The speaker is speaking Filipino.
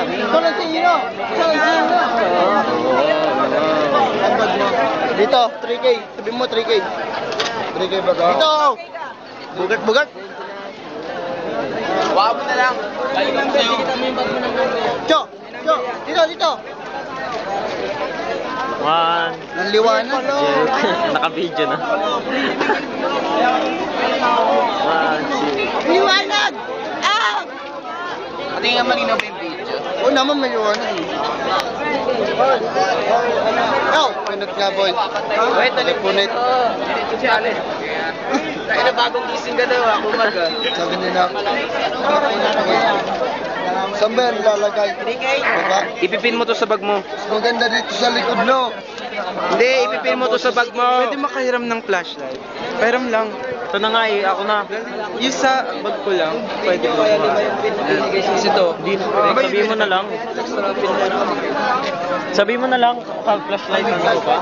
Ito lang si Ino. Dito, 3K. Sabi mo 3K. 3K ba ka? Dito! Bugat. Wala mo na lang. Cho! Dito! One. Nanliwanag. Naka-video na. One, two. Liwanag! Ah! Pati nga malinaw pa yung video. Oo naman, may liwanag. Ikaw! Punot nga, boy. Wait, Punit. Ito si Allen. Kaya na bagong gising ka daw, ako mag. Sabi nila. Saan ba yan lalagay? Baba? Ipipin mo to sa bag mo. Mas maganda dito sa likod, no? Hindi, ipipin mo to sa bag mo. Pwede makahiram ng flashlight. Pahiram lang. Ito na nga eh, ako na. Yung sa bag ko lang, pwede ko. Kasi to. Sabihin mo na lang. Sabihin mo na lang, pag flashlight na ko pa.